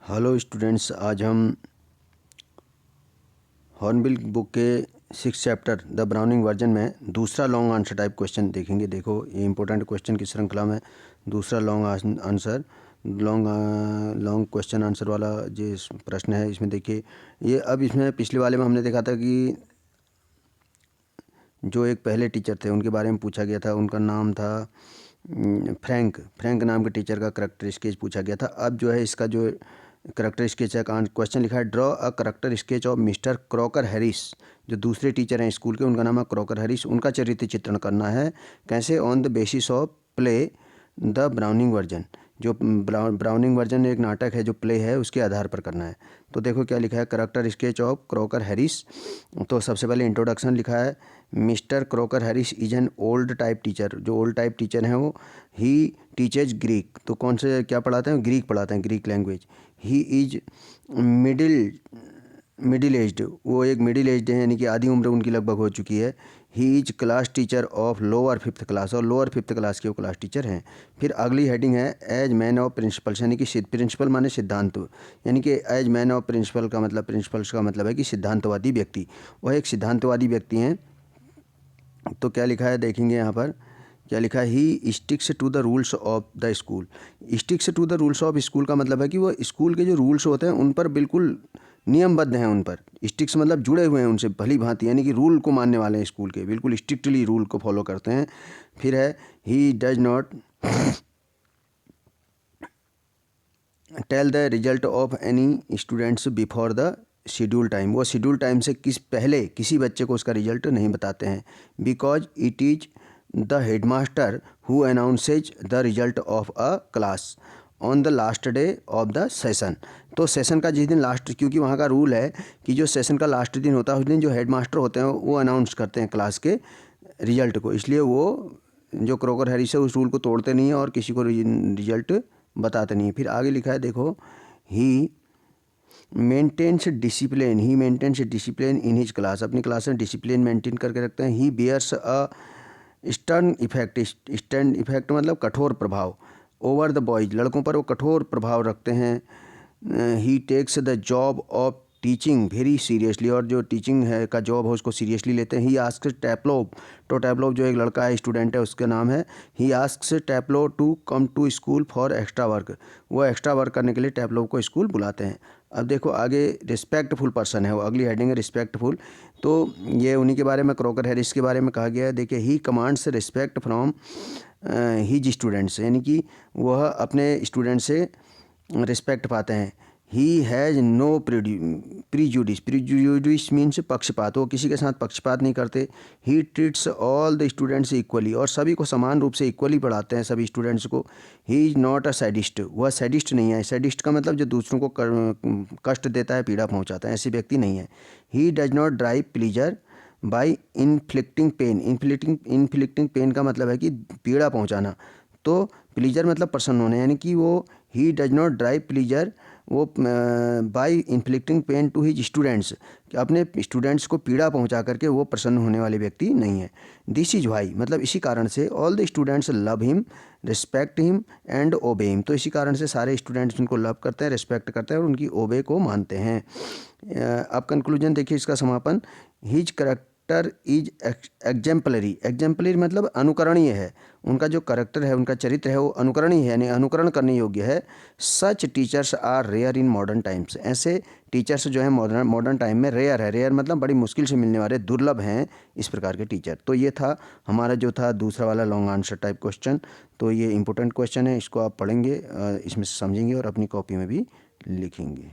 Hello students, आज हम hornbill book के 6 चैप्टर द ब्राउनिंग वर्जन में दूसरा लॉन्ग आंसर टाइप क्वेश्चन देखेंगे। देखो, ये इंपॉर्टेंट क्वेश्चन की श्रृंखला में दूसरा लॉन्ग क्वेश्चन आंसर वाला जो प्रश्न है, इसमें देखिए ये अब इसमें पिछले वाले में हमने देखा था कि जो एक पहले टीचर थे उनके बारे में पूछा गया था। उनका नाम था फ्रैंक नाम के टीचर का करैक्टर स्केच पूछा गया था। अब जो है इसका जो करैक्टर स्केच है, क्वेश्चन लिखा है draw a character sketch of mister Crocker Harris. जो दूसरे टीचर हैं स्कूल के, उनका नाम है क्रॉकर हैरिस। उनका चरित्र चित्रण करना है। कैसे? On the basis of play the browning version. जो ब्राउनिंग वर्जन एक नाटक है, जो प्ले है, उसके आधार पर करना है। तो देखो क्या लिखा है, character sketch of Crocker Harris. तो सबसे पहले इंट्रोडक्शन लिखा है, mister Crocker Harris is an old type teacher. जो ओल्ड टाइप टीचर हैं वो ही टीचेज ग्रीक। तो कौन से क्या पढ़ाते हैं? ग्रीक पढ़ाते हैं, Greek language. He is middle aged. वो एक मिडिल एज्ड है, यानी कि आधी उम्र उनकी लगभग हो चुकी है। He is class teacher of lower 5th class, और लोअर 5th क्लास के वो क्लास टीचर हैं। फिर अगली हेडिंग है एज मैन ऑफ प्रिंसिपल्स, यानी कि प्रिंसिपल माने सिद्धांत, यानी कि एज मैन ऑफ प्रिंसिपल का मतलब, प्रिंसिपल्स का मतलब है कि सिद्धांतवादी व्यक्ति। वह एक सिद्धांतवादी व्यक्ति हैं। तो क्या लिखा है देखेंगे यहाँ पर क्या लिखा है, he sticks to the rules of the school. Sticks to the rules of school का मतलब है कि वो स्कूल के जो रूल्स होते हैं उन पर बिल्कुल नियमबद्ध हैं। उन पर स्टिक्स मतलब जुड़े हुए हैं उनसे भली भांति, यानी कि रूल को मानने वाले हैं, स्कूल के बिल्कुल स्ट्रिक्टली रूल को फॉलो करते हैं। फिर है he does not tell the result of any students before the schedule time. वो शेड्यूल टाइम से पहले किसी बच्चे को उसका रिजल्ट नहीं बताते हैं। Because it is the headmaster who announces the result of a class on the last day of the session. तो सेशन का जिस दिन लास्ट, क्योंकि वहाँ का रूल है कि जो सेशन का लास्ट दिन होता है उस दिन जो हेडमास्टर होते हैं वो अनाउंस करते हैं क्लास के रिजल्ट को। इसलिए वो जो क्रॉकर हैरिस है उस रूल को तोड़ते नहीं है और किसी को रिजल्ट बताते नहीं है। फिर आगे लिखा है देखो, he maintains discipline. He maintains discipline in his class. अपनी क्लास में डिसिप्लिन मेंटेन करके रखते हैं। He bears a stern effect. Stern effect मतलब कठोर प्रभाव। ओवर द बॉयज, लड़कों पर वो कठोर प्रभाव रखते हैं। He takes the job of teaching very seriously, और जो टीचिंग है का जॉब है उसको सीरियसली लेते हैं। ही आस्क्स टैपलोव, तो टैपलोव जो एक लड़का है, स्टूडेंट है, उसका नाम है। He asks Taplov to come to school for extra work. वो एक्स्ट्रा वर्क करने के लिए टैपलोव को स्कूल बुलाते हैं। अब देखो आगे रिस्पेक्टफुल पर्सन है वो, अगली हेडिंग है रिस्पेक्टफुल। तो ये उन्हीं के बारे में, क्रॉकर हैरिस के बारे में कहा गया है। देखिए, he commands respect from his students, यानी कि वह अपने स्टूडेंट से रिस्पेक्ट पाते हैं। He has no prejudice. Prejudice means पक्षपात, वो किसी के साथ पक्षपात नहीं करते। He treats all the students equally, और सभी को समान रूप से इक्वली पढ़ाते हैं सभी स्टूडेंट्स को। He is not a sadist, वह सैडिस्ट नहीं है। सैडिस्ट का मतलब जो दूसरों को कष्ट देता है, पीड़ा पहुंचाता है, ऐसे व्यक्ति नहीं है। He does not drive pleasure by inflicting pain. Inflicting pain का मतलब है कि पीड़ा पहुंचाना। तो प्लीजर मतलब प्रसन्न होने, यानी कि वो he does not drive pleasure, वो by inflicting pain to his students, अपने स्टूडेंट्स को पीड़ा पहुंचा करके वो प्रसन्न होने वाले व्यक्ति नहीं है। दिस इज वाई, मतलब इसी कारण से all the students love him, respect him and ओबे हिम। तो इसी कारण से सारे स्टूडेंट्स उनको लव करते हैं, रिस्पेक्ट करते हैं और उनकी ओबे को मानते हैं। अब कंक्लूजन देखिए, इसका समापन, his character is exemplary. Exemplary मतलब अनुकरणीय है। उनका जो करेक्टर है, उनका चरित्र है, वो अनुकरणीय है, यानी अनुकरण करने योग्य है। Such teachers are rare in modern times. ऐसे टीचर्स जो हैं मॉडर्न टाइम में रेयर है। रेयर मतलब बड़ी मुश्किल से मिलने वाले, दुर्लभ हैं इस प्रकार के टीचर। तो ये था हमारा जो था दूसरा वाला लॉन्ग आंसर टाइप क्वेश्चन। तो ये इंपॉर्टेंट क्वेश्चन है, इसको आप पढ़ेंगे, इसमें से समझेंगे और अपनी कॉपी में भी लिखेंगे।